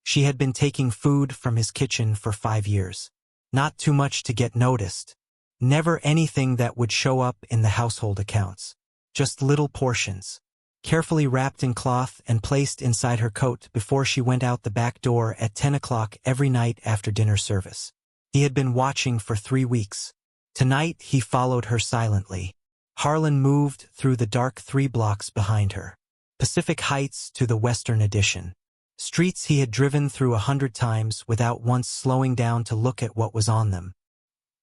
She had been taking food from his kitchen for 5 years. Not too much to get noticed. Never anything that would show up in the household accounts. Just little portions. Carefully wrapped in cloth and placed inside her coat before she went out the back door at 10 o'clock every night after dinner service. He had been watching for 3 weeks. Tonight he followed her silently. Harlan moved through the dark 3 blocks behind her. Pacific Heights to the Western Addition. Streets he had driven through 100 times without once slowing down to look at what was on them.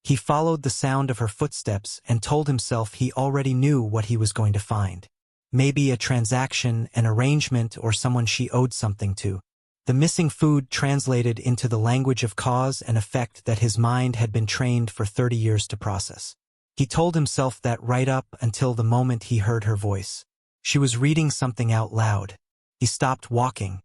He followed the sound of her footsteps and told himself he already knew what he was going to find. Maybe a transaction, an arrangement, or someone she owed something to. The missing food translated into the language of cause and effect that his mind had been trained for 30 years to process. He told himself that right up until the moment he heard her voice. She was reading something out loud. He stopped walking.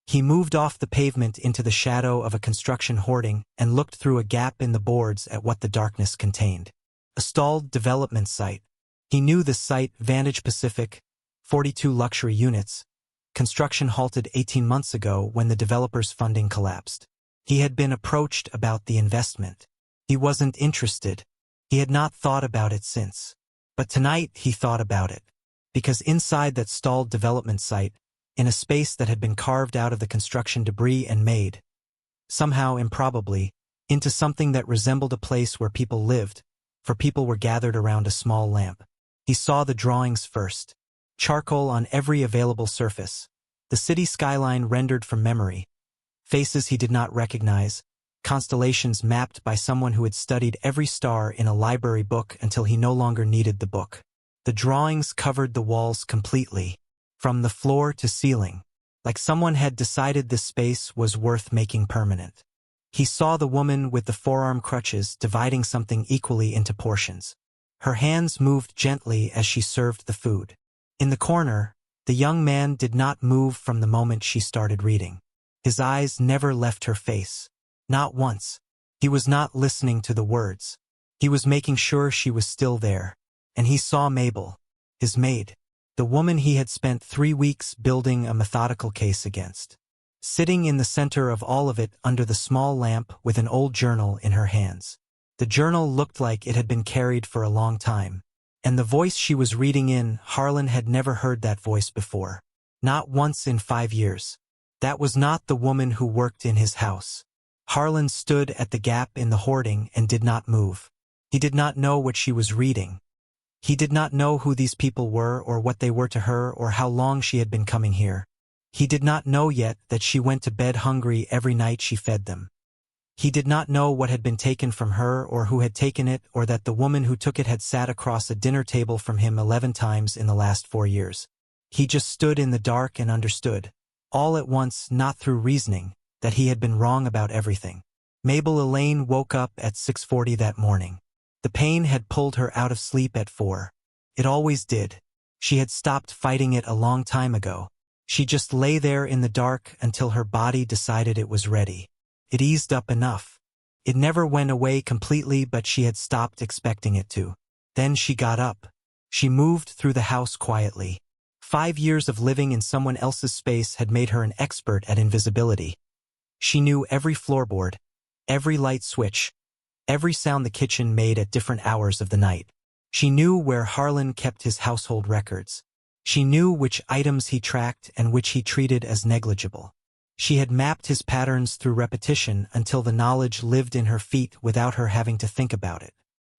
He moved off the pavement into the shadow of a construction hoarding and looked through a gap in the boards at what the darkness contained. A stalled development site. He knew the site, Vantage Pacific, 42 luxury units. Construction halted 18 months ago when the developer's funding collapsed. He had been approached about the investment. He wasn't interested. He had not thought about it since. But tonight he thought about it. Because inside that stalled development site, in a space that had been carved out of the construction debris and made, somehow improbably, into something that resembled a place where people lived, for people were gathered around a small lamp. He saw the drawings first. Charcoal on every available surface. The city skyline rendered from memory. Faces he did not recognize. Constellations mapped by someone who had studied every star in a library book until he no longer needed the book. The drawings covered the walls completely, from the floor to ceiling, like someone had decided this space was worth making permanent. He saw the woman with the forearm crutches dividing something equally into portions. Her hands moved gently as she served the food. In the corner, the young man did not move from the moment she started reading. His eyes never left her face. Not once. He was not listening to the words. He was making sure she was still there. And he saw Mabel, his maid, the woman he had spent 3 weeks building a methodical case against. Sitting in the center of all of it under the small lamp with an old journal in her hands. The journal looked like it had been carried for a long time. And the voice she was reading in, Harlan had never heard that voice before. Not once in 5 years. That was not the woman who worked in his house. Harlan stood at the gap in the hoarding and did not move. He did not know what she was reading. He did not know who these people were or what they were to her or how long she had been coming here. He did not know yet that she went to bed hungry every night she fed them. He did not know what had been taken from her or who had taken it or that the woman who took it had sat across a dinner table from him 11 times in the last 4 years. He just stood in the dark and understood, all at once, not through reasoning, that he had been wrong about everything. Mabel Elaine woke up at 6:40 that morning. The pain had pulled her out of sleep at 4. It always did. She had stopped fighting it a long time ago. She just lay there in the dark until her body decided it was ready. It eased up enough. It never went away completely, but she had stopped expecting it to. Then she got up. She moved through the house quietly. 5 years of living in someone else's space had made her an expert at invisibility. She knew every floorboard, every light switch, every sound the kitchen made at different hours of the night. She knew where Harlan kept his household records. She knew which items he tracked and which he treated as negligible. She had mapped his patterns through repetition until the knowledge lived in her feet without her having to think about it.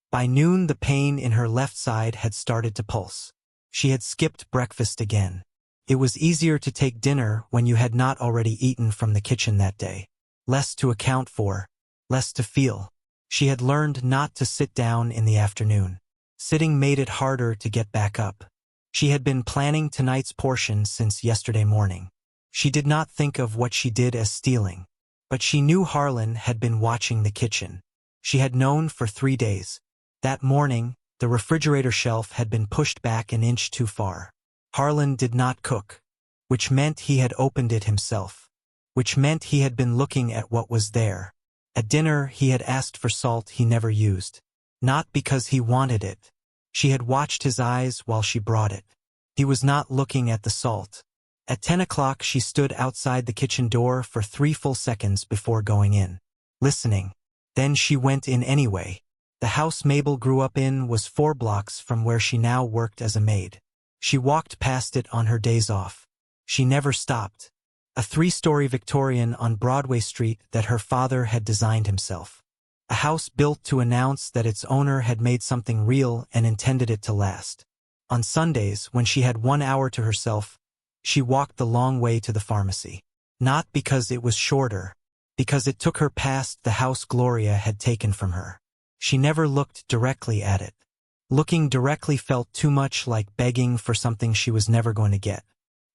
By noon, the pain in her left side had started to pulse. She had skipped breakfast again. It was easier to take dinner when you had not already eaten from the kitchen that day. Less to account for, less to feel. She had learned not to sit down in the afternoon. Sitting made it harder to get back up. She had been planning tonight's portion since yesterday morning. She did not think of what she did as stealing. But she knew Harlan had been watching the kitchen. She had known for 3 days. That morning, the refrigerator shelf had been pushed back an inch too far. Harlan did not cook, which meant he had opened it himself, which meant he had been looking at what was there. At dinner, he had asked for salt he never used. Not because he wanted it. She had watched his eyes while she brought it. He was not looking at the salt. At 10 o'clock she stood outside the kitchen door for 3 full seconds before going in, listening. Then she went in anyway. The house Mabel grew up in was 4 blocks from where she now worked as a maid. She walked past it on her days off. She never stopped. A 3-story Victorian on Broadway Street that her father had designed himself. A house built to announce that its owner had made something real and intended it to last. On Sundays, when she had 1 hour to herself, she walked the long way to the pharmacy. Not because it was shorter, because it took her past the house Gloria had taken from her. She never looked directly at it. Looking directly felt too much like begging for something she was never going to get.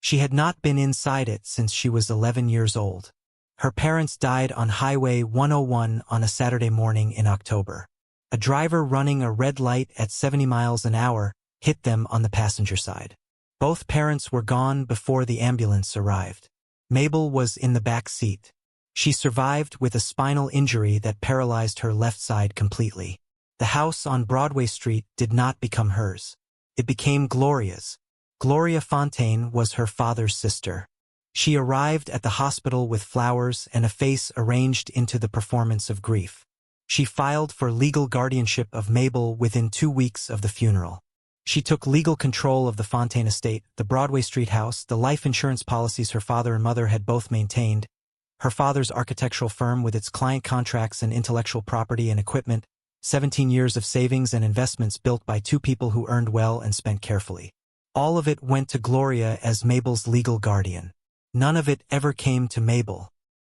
She had not been inside it since she was 11 years old. Her parents died on Highway 101 on a Saturday morning in October. A driver running a red light at 70 miles an hour hit them on the passenger side. Both parents were gone before the ambulance arrived. Mabel was in the back seat. She survived with a spinal injury that paralyzed her left side completely. The house on Broadway Street did not become hers. It became Gloria's. Gloria Fontaine was her father's sister. She arrived at the hospital with flowers and a face arranged into the performance of grief. She filed for legal guardianship of Mabel within 2 weeks of the funeral. She took legal control of the Fontaine estate, the Broadway Street house, the life insurance policies her father and mother had both maintained, her father's architectural firm with its client contracts and intellectual property and equipment, 17 years of savings and investments built by 2 people who earned well and spent carefully. All of it went to Gloria as Mabel's legal guardian. None of it ever came to Mabel.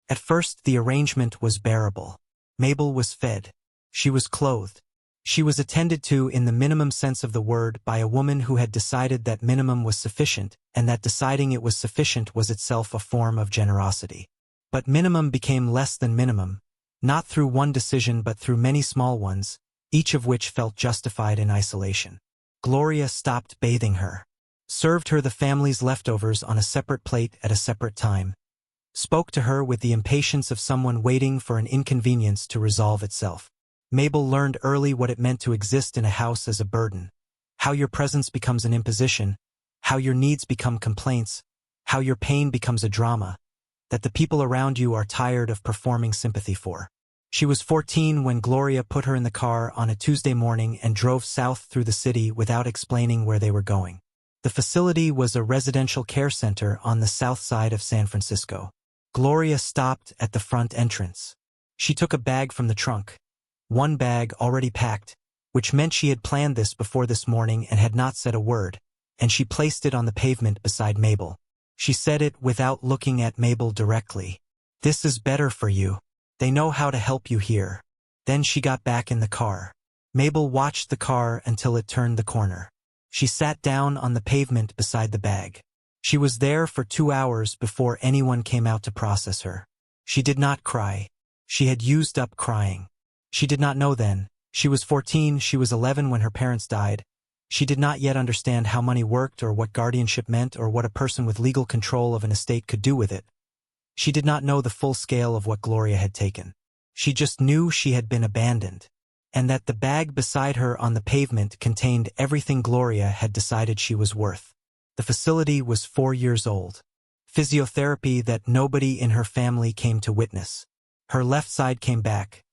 At first the arrangement was bearable. Mabel was fed. She was clothed. She was attended to in the minimum sense of the word by a woman who had decided that minimum was sufficient, and that deciding it was sufficient was itself a form of generosity. But minimum became less than minimum, not through one decision but through many small ones, each of which felt justified in isolation. Gloria stopped bathing her, served her the family's leftovers on a separate plate at a separate time, spoke to her with the impatience of someone waiting for an inconvenience to resolve itself. Mabel learned early what it meant to exist in a house as a burden, how your presence becomes an imposition, how your needs become complaints, how your pain becomes a drama, that the people around you are tired of performing sympathy for. She was 14 when Gloria put her in the car on a Tuesday morning and drove south through the city without explaining where they were going. The facility was a residential care center on the south side of San Francisco. Gloria stopped at the front entrance. She took a bag from the trunk. One bag already packed, which meant she had planned this before this morning and had not said a word, and she placed it on the pavement beside Mabel. She said it without looking at Mabel directly. "This is better for you. They know how to help you here." Then she got back in the car. Mabel watched the car until it turned the corner. She sat down on the pavement beside the bag. She was there for 2 hours before anyone came out to process her. She did not cry. She had used up crying. She did not know then. She was 14, she was 11 when her parents died. She did not yet understand how money worked or what guardianship meant or what a person with legal control of an estate could do with it. She did not know the full scale of what Gloria had taken. She just knew she had been abandoned, and that the bag beside her on the pavement contained everything Gloria had decided she was worth. The facility was 4 years old. Physiotherapy that nobody in her family came to witness. Her left side came back.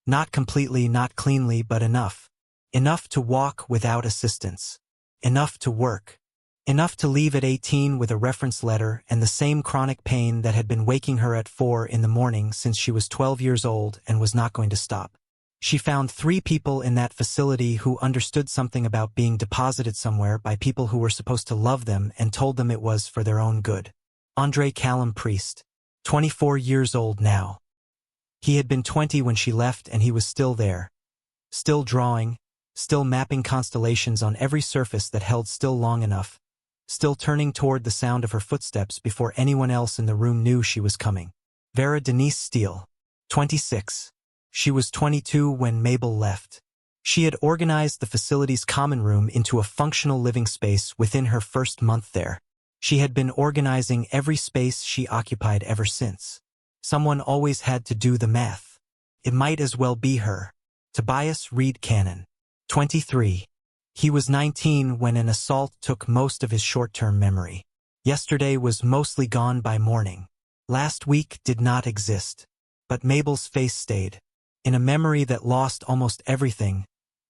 Not completely, not cleanly, but enough. Enough to walk without assistance. Enough to work. Enough to leave at 18 with a reference letter and the same chronic pain that had been waking her at 4 in the morning since she was 12 years old and was not going to stop. She found 3 people in that facility who understood something about being deposited somewhere by people who were supposed to love them and told them it was for their own good. Callum Priest, 24 years old now. He had been 20 when she left and he was still there. Still drawing, still mapping constellations on every surface that held still long enough. Still turning toward the sound of her footsteps before anyone else in the room knew she was coming. Vera Denise Steele, 26. She was 22 when Mabel left. She had organized the facility's common room into a functional living space within her first month there. She had been organizing every space she occupied ever since. Someone always had to do the math. It might as well be her. Tobias Reed Cannon, 23. He was 19 when an assault took most of his short-term memory. Yesterday was mostly gone by morning. Last week did not exist. But Mabel's face stayed. In a memory that lost almost everything,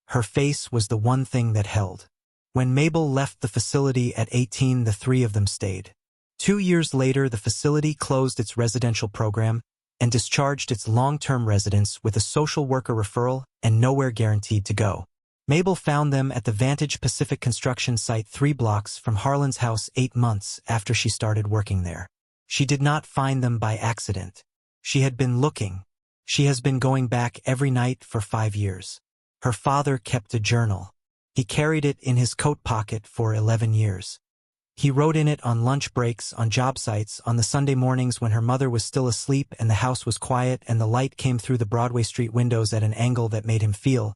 her face was the one thing that held. When Mabel left the facility at 18, the three of them stayed. 2 years later, the facility closed its residential program and discharged its long-term residents with a social worker referral and nowhere guaranteed to go. Mabel found them at the Vantage Pacific construction site 3 blocks from Harlan's house 8 months after she started working there. She did not find them by accident. She had been looking. She has been going back every night for 5 years. Her father kept a journal. He carried it in his coat pocket for 11 years. He wrote in it on lunch breaks, on job sites, on the Sunday mornings when her mother was still asleep and the house was quiet and the light came through the Broadway Street windows at an angle that made him feel.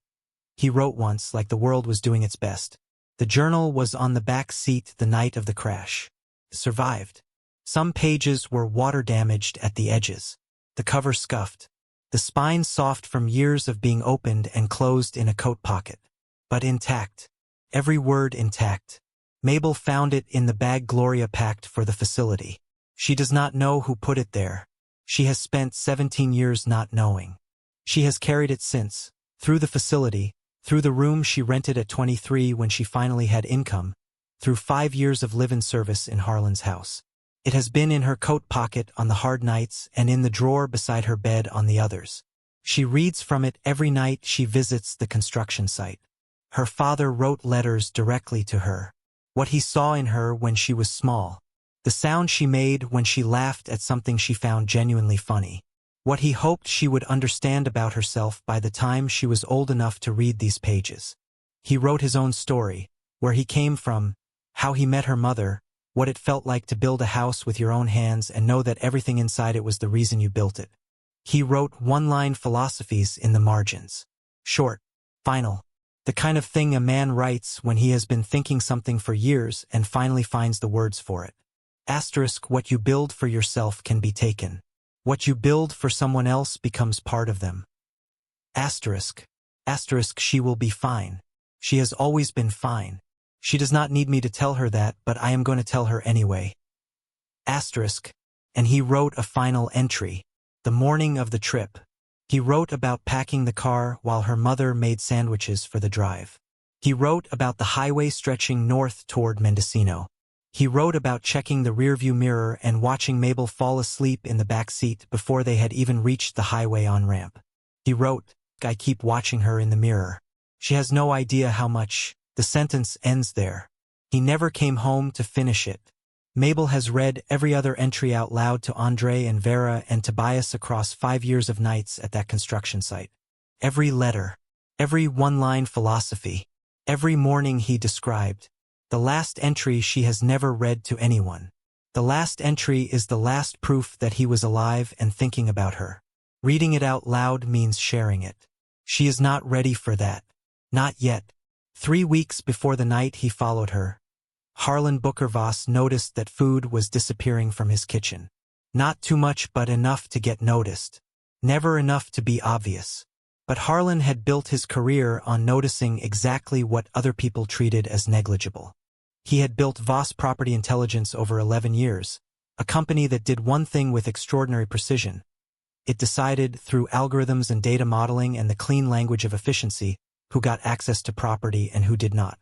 He wrote once like the world was doing its best. The journal was on the back seat the night of the crash. Survived. Some pages were water-damaged at the edges. The cover scuffed. The spine soft from years of being opened and closed in a coat pocket. But intact. Every word intact. Mabel found it in the bag Gloria packed for the facility. She does not know who put it there. She has spent 17 years not knowing. She has carried it since, through the facility, through the room she rented at 23 when she finally had income, through 5 years of live-in service in Harlan's house. It has been in her coat pocket on the hard nights and in the drawer beside her bed on the others. She reads from it every night she visits the construction site. Her father wrote letters directly to her. What he saw in her when she was small. The sound she made when she laughed at something she found genuinely funny. What he hoped she would understand about herself by the time she was old enough to read these pages. He wrote his own story, where he came from, how he met her mother, what it felt like to build a house with your own hands and know that everything inside it was the reason you built it. He wrote one-line philosophies in the margins. Short, final. The kind of thing a man writes when he has been thinking something for years and finally finds the words for it. Asterisk, what you build for yourself can be taken. What you build for someone else becomes part of them. Asterisk. Asterisk, she will be fine. She has always been fine. She does not need me to tell her that, but I am going to tell her anyway. Asterisk. And he wrote a final entry. The morning of the trip. He wrote about packing the car while her mother made sandwiches for the drive. He wrote about the highway stretching north toward Mendocino. He wrote about checking the rearview mirror and watching Mabel fall asleep in the back seat before they had even reached the highway on-ramp. He wrote, I keep watching her in the mirror. She has no idea how much. The sentence ends there. He never came home to finish it. Mabel has read every other entry out loud to Andre and Vera and Tobias across 5 years of nights at that construction site. Every letter. Every one-line philosophy. Every morning he described. The last entry she has never read to anyone. The last entry is the last proof that he was alive and thinking about her. Reading it out loud means sharing it. She is not ready for that. Not yet. 3 weeks before the night he followed her, Harlan Booker Voss noticed that food was disappearing from his kitchen. Not too much, but enough to get noticed. Never enough to be obvious. But Harlan had built his career on noticing exactly what other people treated as negligible. He had built Voss Property Intelligence over 11 years, a company that did one thing with extraordinary precision. It decided, through algorithms and data modeling and the clean language of efficiency, who got access to property and who did not.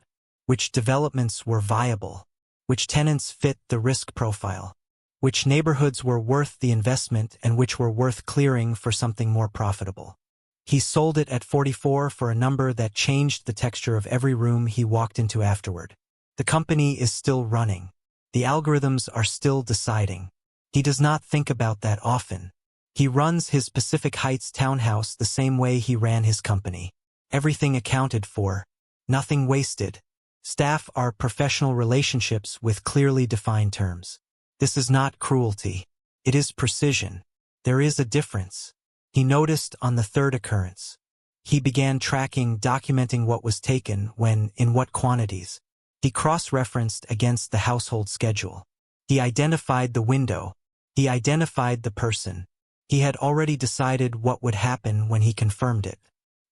Which developments were viable, which tenants fit the risk profile, which neighborhoods were worth the investment and which were worth clearing for something more profitable. He sold it at 44 for a number that changed the texture of every room he walked into afterward. The company is still running. The algorithms are still deciding. He does not think about that often. He runs his Pacific Heights townhouse the same way he ran his company. Everything accounted for. Nothing wasted. Staff are professional relationships with clearly defined terms. This is not cruelty. It is precision. There is a difference. He noticed on the third occurrence. He began tracking, documenting what was taken, when, in what quantities. He cross-referenced against the household schedule. He identified the window. He identified the person. He had already decided what would happen when he confirmed it.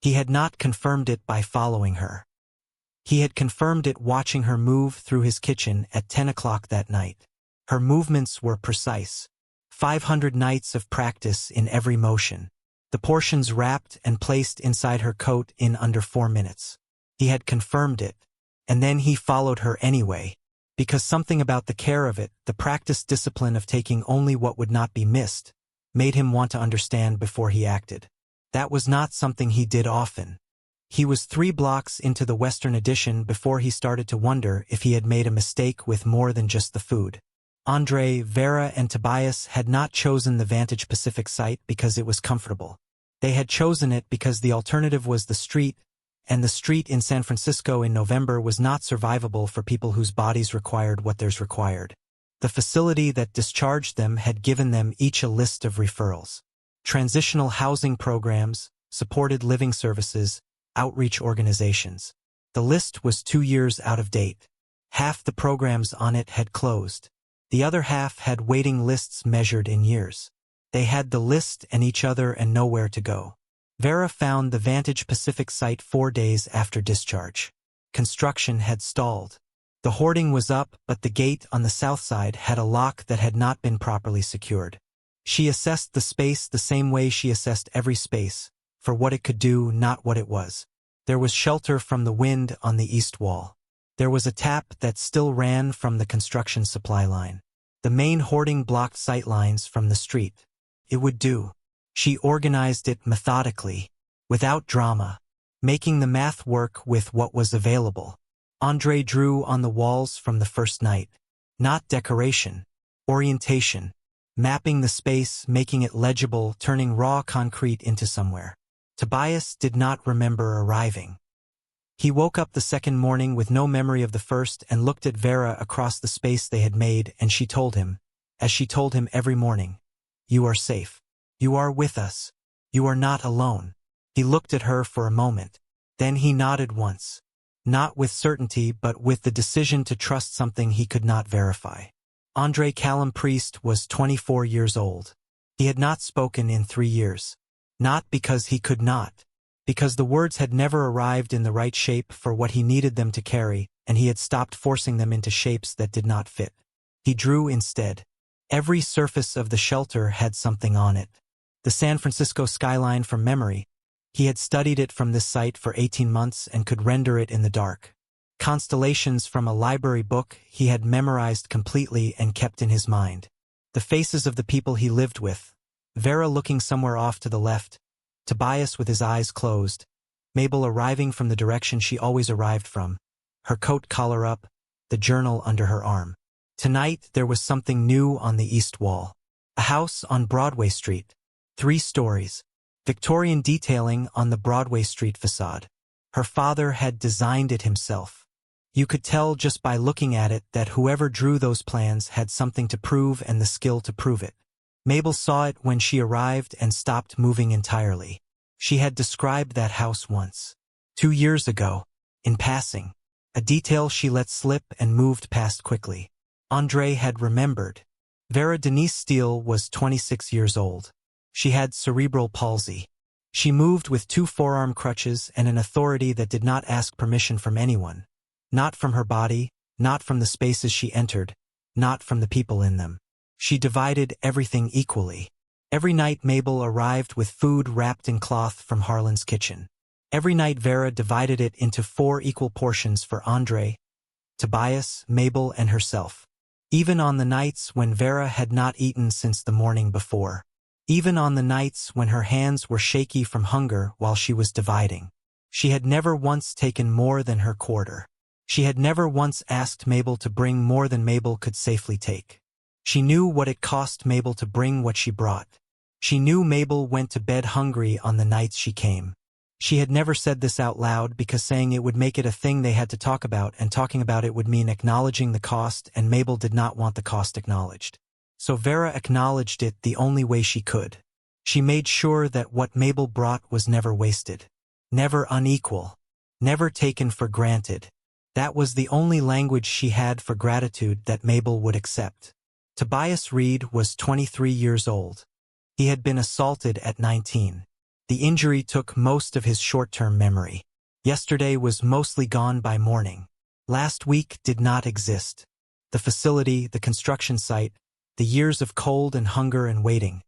He had not confirmed it by following her. He had confirmed it watching her move through his kitchen at 10 o'clock that night. Her movements were precise. 500 nights of practice in every motion. The portions wrapped and placed inside her coat in under 4 minutes. He had confirmed it, and then he followed her anyway, because something about the care of it, the practiced discipline of taking only what would not be missed, made him want to understand before he acted. That was not something he did often. He was 3 blocks into the Western Addition before he started to wonder if he had made a mistake with more than just the food. Andre, Vera, and Tobias had not chosen the Vantage Pacific site because it was comfortable. They had chosen it because the alternative was the street, and the street in San Francisco in November was not survivable for people whose bodies required what theirs required. The facility that discharged them had given them each a list of referrals. Transitional housing programs, supported living services, outreach organizations. The list was 2 years out of date. Half the programs on it had closed. The other half had waiting lists measured in years. They had the list and each other and nowhere to go. Vera found the Vantage Pacific site 4 days after discharge. Construction had stalled. The hoarding was up, but the gate on the south side had a lock that had not been properly secured. She assessed the space the same way she assessed every space, for what it could do, not what it was. There was shelter from the wind on the east wall. There was a tap that still ran from the construction supply line. The main hoarding blocked sight lines from the street. It would do. She organized it methodically, without drama, making the math work with what was available. Andre drew on the walls from the first night. Not decoration, orientation, mapping the space, making it legible, turning raw concrete into somewhere. Tobias did not remember arriving. He woke up the second morning with no memory of the first and looked at Vera across the space they had made, and she told him, as she told him every morning, "You are safe. You are with us. You are not alone." He looked at her for a moment. Then he nodded once. Not with certainty, but with the decision to trust something he could not verify. Andre Callum Priest was 24 years old. He had not spoken in 3 years. Not because he could not. Because the words had never arrived in the right shape for what he needed them to carry, and he had stopped forcing them into shapes that did not fit. He drew instead. Every surface of the shelter had something on it. The San Francisco skyline from memory. He had studied it from this site for 18 months and could render it in the dark. Constellations from a library book he had memorized completely and kept in his mind. The faces of the people he lived with. Vera looking somewhere off to the left. Tobias with his eyes closed. Mabel arriving from the direction she always arrived from. Her coat collar up, the journal under her arm. Tonight there was something new on the east wall. A house on Broadway Street. 3 stories. Victorian detailing on the Broadway Street facade. Her father had designed it himself. You could tell just by looking at it that whoever drew those plans had something to prove and the skill to prove it. Mabel saw it when she arrived and stopped moving entirely. She had described that house once. 2 years ago, in passing. A detail she let slip and moved past quickly. Andre had remembered. Vera Denise Steele was 26 years old. She had cerebral palsy. She moved with 2 forearm crutches and an authority that did not ask permission from anyone. Not from her body, not from the spaces she entered, not from the people in them. She divided everything equally. Every night Mabel arrived with food wrapped in cloth from Harlan's kitchen. Every night Vera divided it into 4 equal portions for Andre, Tobias, Mabel, and herself. Even on the nights when Vera had not eaten since the morning before. Even on the nights when her hands were shaky from hunger while she was dividing. She had never once taken more than her quarter. She had never once asked Mabel to bring more than Mabel could safely take. She knew what it cost Mabel to bring what she brought. She knew Mabel went to bed hungry on the nights she came. She had never said this out loud because saying it would make it a thing they had to talk about, and talking about it would mean acknowledging the cost, and Mabel did not want the cost acknowledged. So Vera acknowledged it the only way she could. She made sure that what Mabel brought was never wasted. Never unequal. Never taken for granted. That was the only language she had for gratitude that Mabel would accept. Tobias Reed was 23 years old. He had been assaulted at 19. The injury took most of his short-term memory. Yesterday was mostly gone by morning. Last week did not exist. The facility, the construction site, the years of cold and hunger and waiting.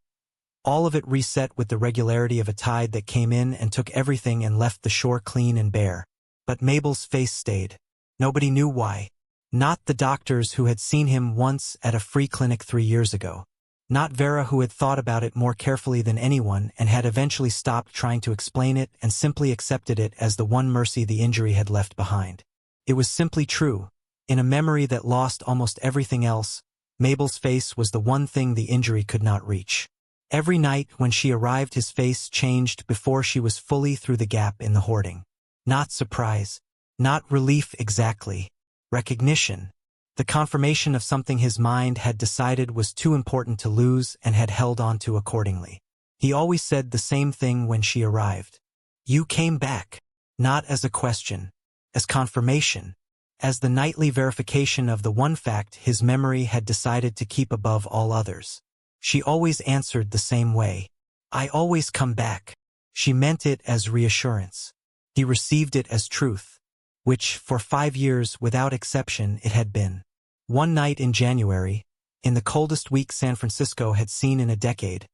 All of it reset with the regularity of a tide that came in and took everything and left the shore clean and bare. But Mabel's face stayed. Nobody knew why. Not the doctors who had seen him once at a free clinic 3 years ago. Not Vera, who had thought about it more carefully than anyone and had eventually stopped trying to explain it and simply accepted it as the one mercy the injury had left behind. It was simply true. In a memory that lost almost everything else, Mabel's face was the one thing the injury could not reach. Every night when she arrived, his face changed before she was fully through the gap in the hoarding. Not surprise. Not relief exactly. Recognition. The confirmation of something his mind had decided was too important to lose and had held on to accordingly. He always said the same thing when she arrived. You came back. Not as a question. As confirmation. As the nightly verification of the one fact his memory had decided to keep above all others. She always answered the same way. I always come back. She meant it as reassurance. He received it as truth, which, for 5 years without exception, it had been. One night in January, in the coldest week San Francisco had seen in a decade,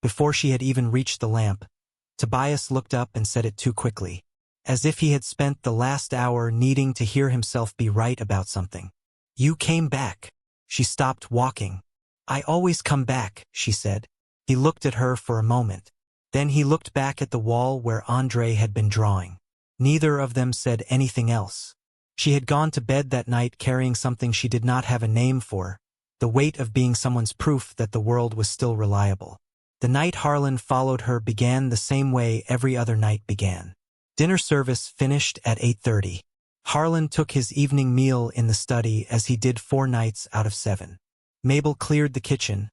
before she had even reached the lamp, Tobias looked up and said it too quickly, as if he had spent the last hour needing to hear himself be right about something. You came back. She stopped walking. I always come back, she said. He looked at her for a moment. Then he looked back at the wall where Andre had been drawing. Neither of them said anything else. She had gone to bed that night carrying something she did not have a name for, the weight of being someone's proof that the world was still reliable. The night Harlan followed her began the same way every other night began. Dinner service finished at 8:30. Harlan took his evening meal in the study as he did 4 nights out of 7. Mabel cleared the kitchen,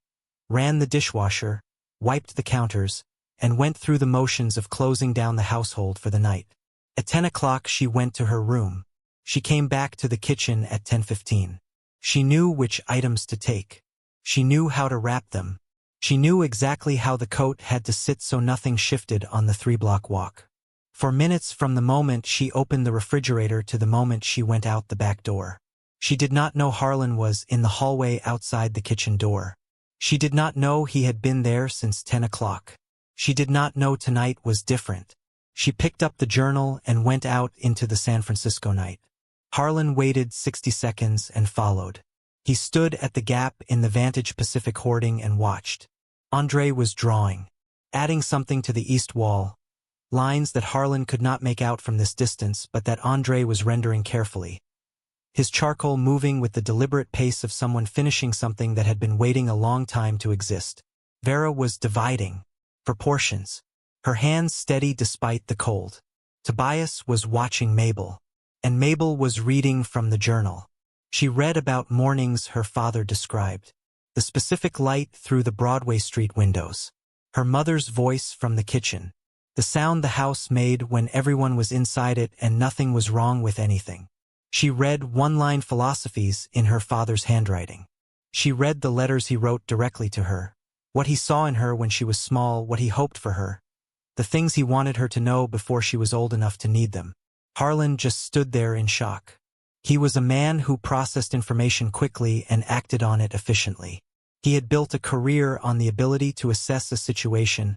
ran the dishwasher, wiped the counters, and went through the motions of closing down the household for the night. At 10 o'clock she went to her room. She came back to the kitchen at 10:15. She knew which items to take. She knew how to wrap them. She knew exactly how the coat had to sit so nothing shifted on the 3-block walk. For minutes from the moment she opened the refrigerator to the moment she went out the back door. She did not know Harlan was in the hallway outside the kitchen door. She did not know he had been there since 10 o'clock. She did not know tonight was different. She picked up the journal and went out into the San Francisco night. Harlan waited 60 seconds and followed. He stood at the gap in the Vantage Pacific hoarding and watched. Andre was drawing, adding something to the east wall, lines that Harlan could not make out from this distance but that Andre was rendering carefully. His charcoal moving with the deliberate pace of someone finishing something that had been waiting a long time to exist. Vera was dividing, proportions, her hands steady despite the cold. Tobias was watching Mabel, and Mabel was reading from the journal. She read about mornings her father described, the specific light through the Broadway Street windows, her mother's voice from the kitchen, the sound the house made when everyone was inside it and nothing was wrong with anything. She read one-line philosophies in her father's handwriting. She read the letters he wrote directly to her, what he saw in her when she was small, what he hoped for her, the things he wanted her to know before she was old enough to need them. Harlan just stood there in shock. He was a man who processed information quickly and acted on it efficiently. He had built a career on the ability to assess a situation,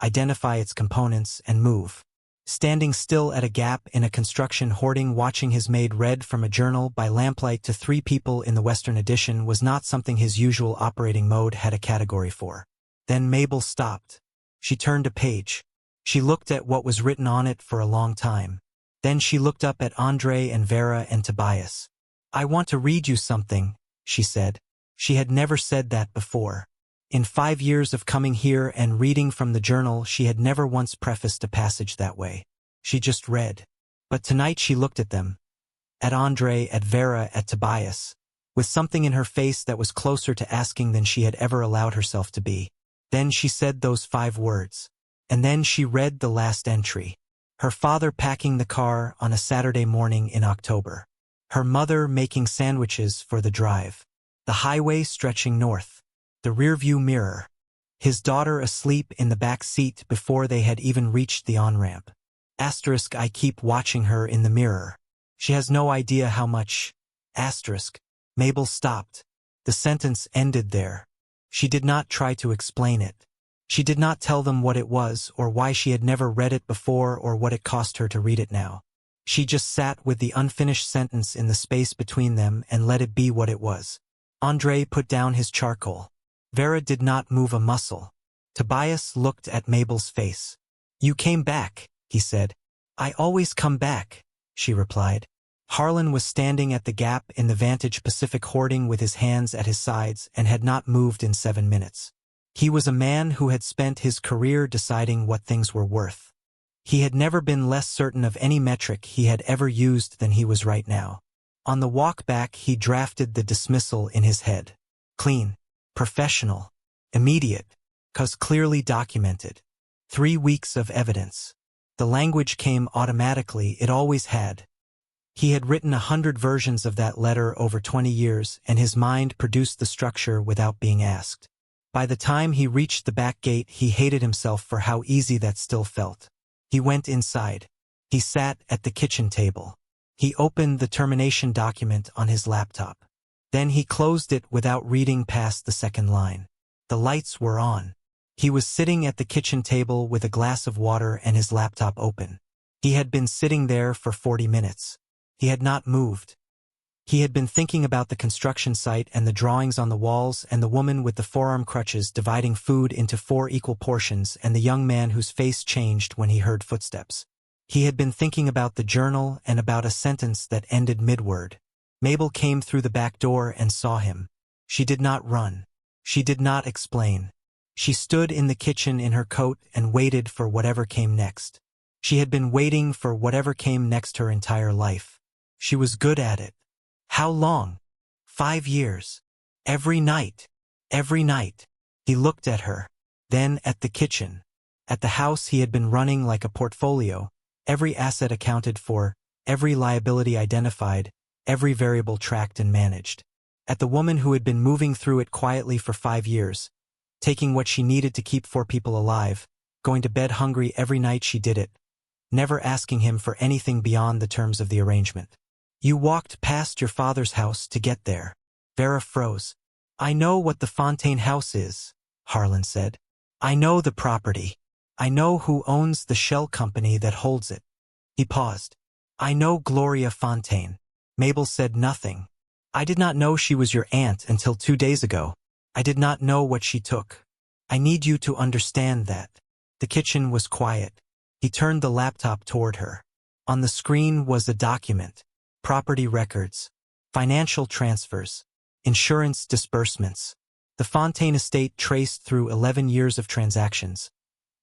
identify its components, and move. Standing still at a gap in a construction hoarding watching his maid read from a journal by lamplight to 3 people in the Western Addition was not something his usual operating mode had a category for. Then Mabel stopped. She turned a page. She looked at what was written on it for a long time. Then she looked up at Andre and Vera and Tobias. I want to read you something, she said. She had never said that before. In 5 years of coming here and reading from the journal, she had never once prefaced a passage that way. She just read. But tonight she looked at them. At Andre, at Vera, at Tobias, with something in her face that was closer to asking than she had ever allowed herself to be. Then she said those 5 words. And then she read the last entry. Her father packing the car on a Saturday morning in October. Her mother making sandwiches for the drive. The highway stretching north. The rearview mirror. His daughter asleep in the back seat before they had even reached the on-ramp. Asterisk, I keep watching her in the mirror. She has no idea how much. Asterisk. Mabel stopped. The sentence ended there. She did not try to explain it. She did not tell them what it was or why she had never read it before or what it cost her to read it now. She just sat with the unfinished sentence in the space between them and let it be what it was. André put down his charcoal. Vera did not move a muscle. Tobias looked at Mabel's face. "You came back," he said. "I always come back," she replied. Harlan was standing at the gap in the Vantage Pacific hoarding with his hands at his sides and had not moved in 7 minutes. He was a man who had spent his career deciding what things were worth. He had never been less certain of any metric he had ever used than he was right now. On the walk back he drafted the dismissal in his head. Clean, professional, immediate, 'cause clearly documented. 3 weeks of evidence. The language came automatically, it always had. He had written 100 versions of that letter over 20 years, and his mind produced the structure without being asked. By the time he reached the back gate, he hated himself for how easy that still felt. He went inside. He sat at the kitchen table. He opened the termination document on his laptop. Then he closed it without reading past the second line. The lights were on. He was sitting at the kitchen table with a glass of water and his laptop open. He had been sitting there for 40 minutes. He had not moved. He had been thinking about the construction site and the drawings on the walls and the woman with the forearm crutches dividing food into 4 equal portions and the young man whose face changed when he heard footsteps. He had been thinking about the journal and about a sentence that ended mid-word. Mabel came through the back door and saw him. She did not run. She did not explain. She stood in the kitchen in her coat and waited for whatever came next. She had been waiting for whatever came next her entire life. She was good at it. How long? 5 years. Every night. Every night. He looked at her. Then at the kitchen. At the house he had been running like a portfolio, every asset accounted for, every liability identified, every variable tracked and managed. At the woman who had been moving through it quietly for 5 years, taking what she needed to keep 4 people alive, going to bed hungry every night she did it, never asking him for anything beyond the terms of the arrangement. "You walked past your father's house to get there." Vera froze. "I know what the Fontaine house is," Harlan said. "I know the property. I know who owns the shell company that holds it." He paused. "I know Gloria Fontaine." Mabel said nothing. "I did not know she was your aunt until 2 days ago. I did not know what she took. I need you to understand that." The kitchen was quiet. He turned the laptop toward her. On the screen was a document. Property records, financial transfers, insurance disbursements. The Fontaine estate traced through 11 years of transactions,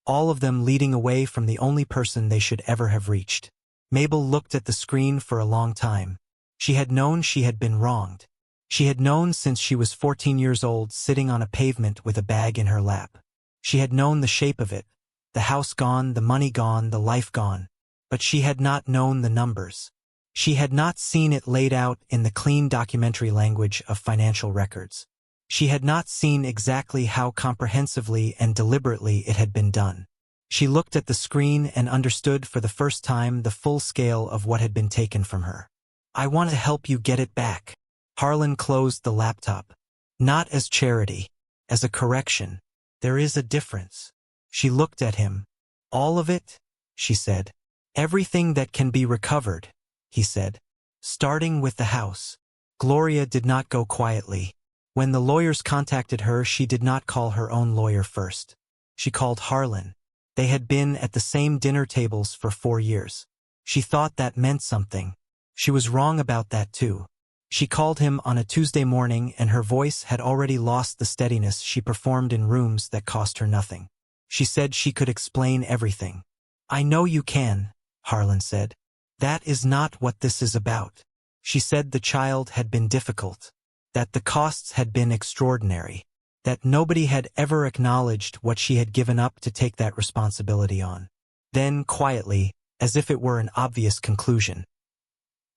all of them leading away from the only person they should ever have reached. Mabel looked at the screen for a long time. She had known she had been wronged. She had known since she was 14 years old, sitting on a pavement with a bag in her lap. She had known the shape of it, the house gone, the money gone, the life gone. But she had not known the numbers. She had not seen it laid out in the clean documentary language of financial records. She had not seen exactly how comprehensively and deliberately it had been done. She looked at the screen and understood for the first time the full scale of what had been taken from her. "I want to help you get it back." Harlan closed the laptop. "Not as charity, as a correction. There is a difference." She looked at him. "All of it?" she said. "Everything that can be recovered," he said. "Starting with the house." Gloria did not go quietly. When the lawyers contacted her, she did not call her own lawyer first. She called Harlan. They had been at the same dinner tables for 4 years. She thought that meant something. She was wrong about that too. She called him on a Tuesday morning and her voice had already lost the steadiness she performed in rooms that cost her nothing. She said she could explain everything. "I know you can," Harlan said. "That is not what this is about." She said the child had been difficult, that the costs had been extraordinary, that nobody had ever acknowledged what she had given up to take that responsibility on. Then, quietly, as if it were an obvious conclusion,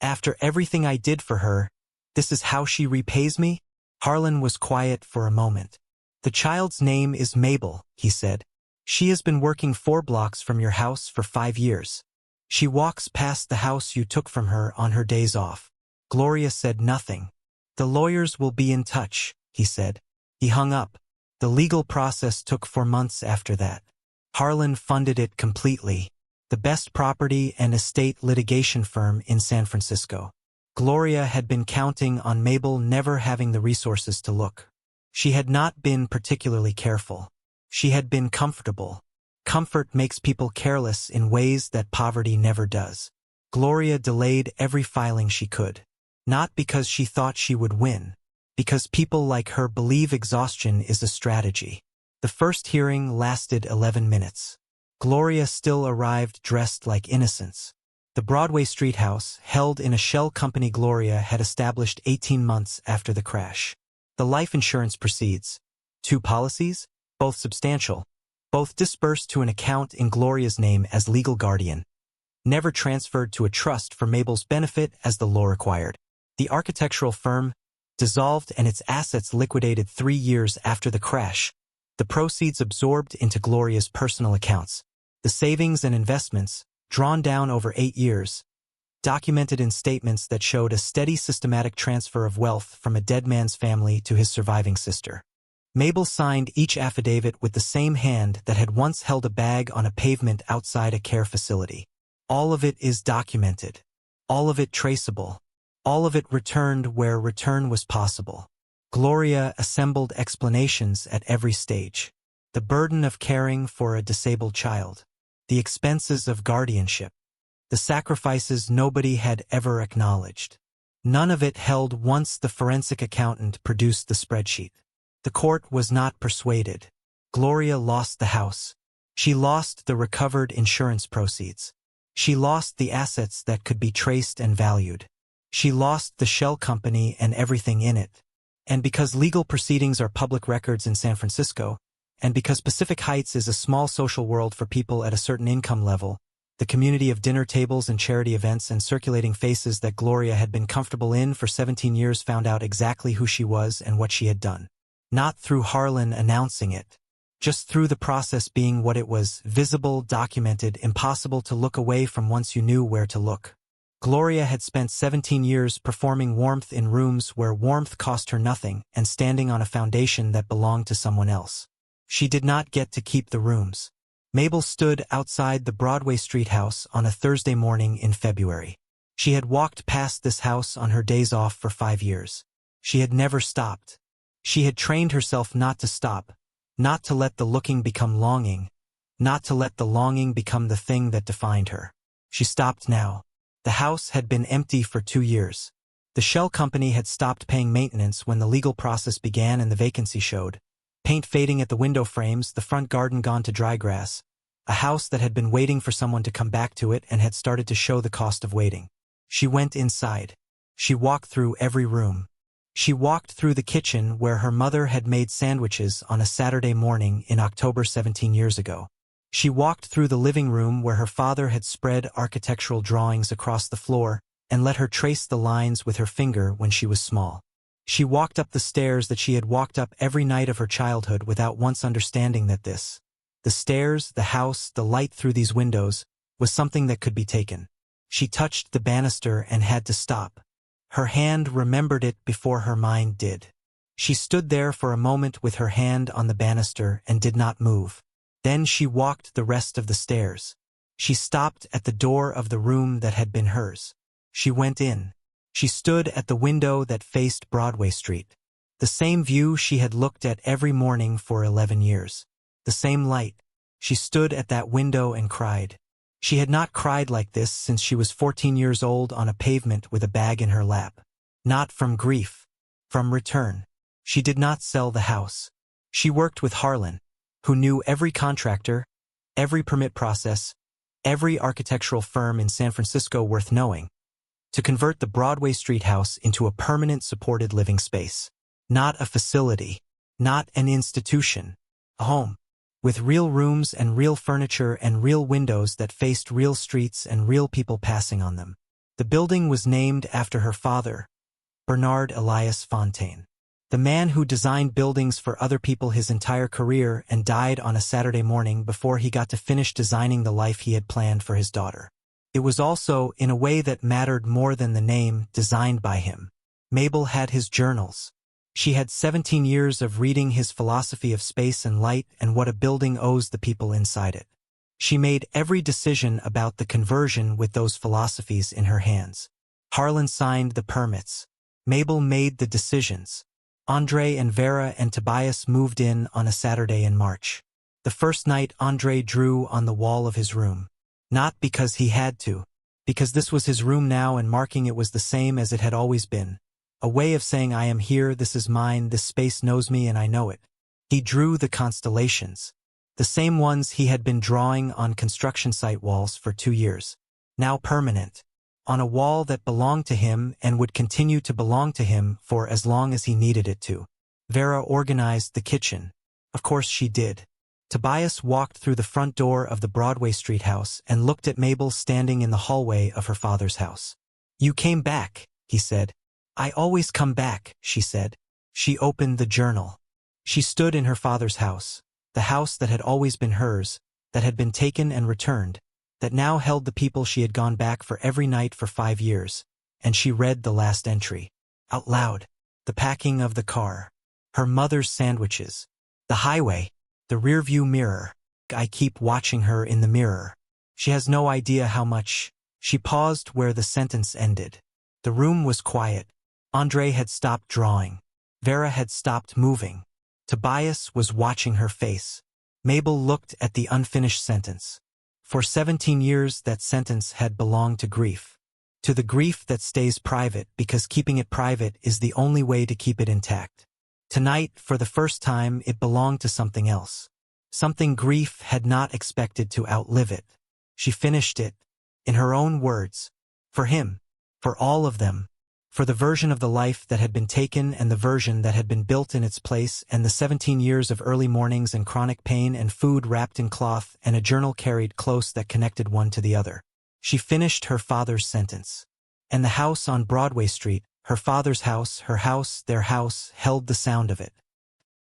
"After everything I did for her, this is how she repays me?" Harlan was quiet for a moment. "The child's name is Mabel," he said. "She has been working 4 blocks from your house for 5 years. She walks past the house you took from her on her days off." Gloria said nothing. "The lawyers will be in touch," he said. He hung up. The legal process took 4 months after that. Harlan funded it completely, the best property and estate litigation firm in San Francisco. Gloria had been counting on Mabel never having the resources to look. She had not been particularly careful. She had been comfortable. Comfort makes people careless in ways that poverty never does. Gloria delayed every filing she could. Not because she thought she would win, because people like her believe exhaustion is a strategy. The first hearing lasted 11 minutes. Gloria still arrived dressed like innocence. The Broadway Street house, held in a shell company Gloria had established 18 months after the crash. The life insurance proceeds. 2 policies, both substantial, both dispersed to an account in Gloria's name as legal guardian, never transferred to a trust for Mabel's benefit as the law required. The architectural firm dissolved and its assets liquidated 3 years after the crash, the proceeds absorbed into Gloria's personal accounts. The savings and investments, drawn down over 8 years, documented in statements that showed a steady systematic transfer of wealth from a dead man's family to his surviving sister. Mabel signed each affidavit with the same hand that had once held a bag on a pavement outside a care facility. All of it is documented. All of it traceable. All of it returned where return was possible. Gloria assembled explanations at every stage. The burden of caring for a disabled child. The expenses of guardianship. The sacrifices nobody had ever acknowledged. None of it held once the forensic accountant produced the spreadsheet. The court was not persuaded. Gloria lost the house. She lost the recovered insurance proceeds. She lost the assets that could be traced and valued. She lost the shell company and everything in it. And because legal proceedings are public records in San Francisco, and because Pacific Heights is a small social world for people at a certain income level, the community of dinner tables and charity events and circulating faces that Gloria had been comfortable in for 17 years found out exactly who she was and what she had done. Not through Harlan announcing it, just through the process being what it was, visible, documented, impossible to look away from once you knew where to look. Gloria had spent 17 years performing warmth in rooms where warmth cost her nothing and standing on a foundation that belonged to someone else. She did not get to keep the rooms. Mabel stood outside the Broadway Street house on a Thursday morning in February. She had walked past this house on her days off for 5 years. She had never stopped. She had trained herself not to stop, not to let the looking become longing, not to let the longing become the thing that defined her. She stopped now. The house had been empty for 2 years. The shell company had stopped paying maintenance when the legal process began and the vacancy showed. Paint fading at the window frames, the front garden gone to dry grass. A house that had been waiting for someone to come back to it and had started to show the cost of waiting. She went inside. She walked through every room. She walked through the kitchen where her mother had made sandwiches on a Saturday morning in October 17 years ago. She walked through the living room where her father had spread architectural drawings across the floor and let her trace the lines with her finger when she was small. She walked up the stairs that she had walked up every night of her childhood without once understanding that the stairs, the house, the light through these windows, was something that could be taken. She touched the banister and had to stop. Her hand remembered it before her mind did. She stood there for a moment with her hand on the banister and did not move. Then she walked the rest of the stairs. She stopped at the door of the room that had been hers. She went in. She stood at the window that faced Broadway Street. The same view she had looked at every morning for 11 years. The same light. She stood at that window and cried. She had not cried like this since she was 14 years old on a pavement with a bag in her lap. Not from grief. From return. She did not sell the house. She worked with Harlan, who knew every contractor, every permit process, every architectural firm in San Francisco worth knowing, to convert the Broadway Street house into a permanent supported living space. Not a facility, not an institution, a home, with real rooms and real furniture and real windows that faced real streets and real people passing on them. The building was named after her father, Bernard Elias Fontaine, the man who designed buildings for other people his entire career and died on a Saturday morning before he got to finish designing the life he had planned for his daughter. It was also, in a way that mattered more than the name, designed by him. Mabel had his journals. She had 17 years of reading his philosophy of space and light and what a building owes the people inside it. She made every decision about the conversion with those philosophies in her hands. Harlan signed the permits. Mabel made the decisions. Andre and Vera and Tobias moved in on a Saturday in March. The first night Andre drew on the wall of his room. Not because he had to, because this was his room now and marking it was the same as it had always been. A way of saying I am here, this is mine, this space knows me and I know it. He drew the constellations. The same ones he had been drawing on construction site walls for 2 years. Now permanent. On a wall that belonged to him and would continue to belong to him for as long as he needed it to. Vera organized the kitchen. Of course she did. Tobias walked through the front door of the Broadway Street house and looked at Mabel standing in the hallway of her father's house. "You came back," he said. "I always come back," she said. She opened the journal. She stood in her father's house, the house that had always been hers, that had been taken and returned, that now held the people she had gone back for every night for 5 years, and she read the last entry. Out loud. The packing of the car. Her mother's sandwiches. The highway. The rearview mirror. I keep watching her in the mirror. She has no idea how much. She paused where the sentence ended. The room was quiet. Andre had stopped drawing. Vera had stopped moving. Tobias was watching her face. Mabel looked at the unfinished sentence. For 17 years that sentence had belonged to grief. To the grief that stays private because keeping it private is the only way to keep it intact. Tonight, for the first time, it belonged to something else. Something grief had not expected to outlive it. She finished it, in her own words. For him. For all of them. For the version of the life that had been taken and the version that had been built in its place and the 17 years of early mornings and chronic pain and food wrapped in cloth and a journal carried close that connected one to the other. She finished her father's sentence. And the house on Broadway Street, her father's house, her house, their house, held the sound of it.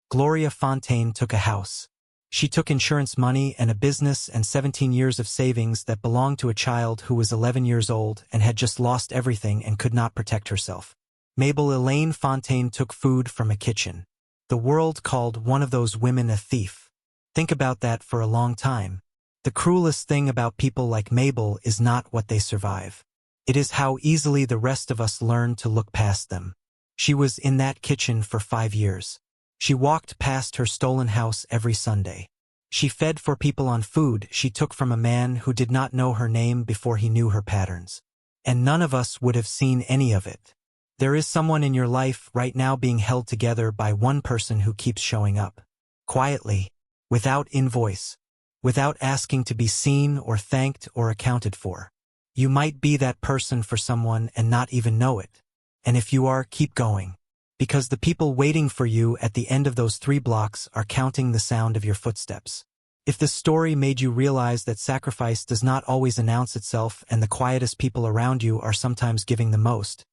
Gloria Fontaine took a house. She took insurance money and a business and 17 years of savings that belonged to a child who was 11 years old and had just lost everything and could not protect herself. Mabel Elaine Fontaine took food from a kitchen. The world called one of those women a thief. Think about that for a long time. The cruelest thing about people like Mabel is not what they survive. It is how easily the rest of us learn to look past them. She was in that kitchen for 5 years. She walked past her stolen house every Sunday. She fed for people on food she took from a man who did not know her name before he knew her patterns. And none of us would have seen any of it. There is someone in your life right now being held together by one person who keeps showing up. Quietly, without invoice, without asking to be seen or thanked or accounted for. You might be that person for someone and not even know it. And if you are, keep going. Because the people waiting for you at the end of those 3 blocks are counting the sound of your footsteps. If this story made you realize that sacrifice does not always announce itself and the quietest people around you are sometimes giving the most,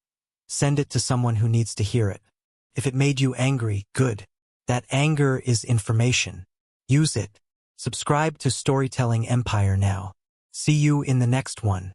send it to someone who needs to hear it. If it made you angry, good. That anger is information. Use it. Subscribe to Storytelling Empire now. See you in the next one.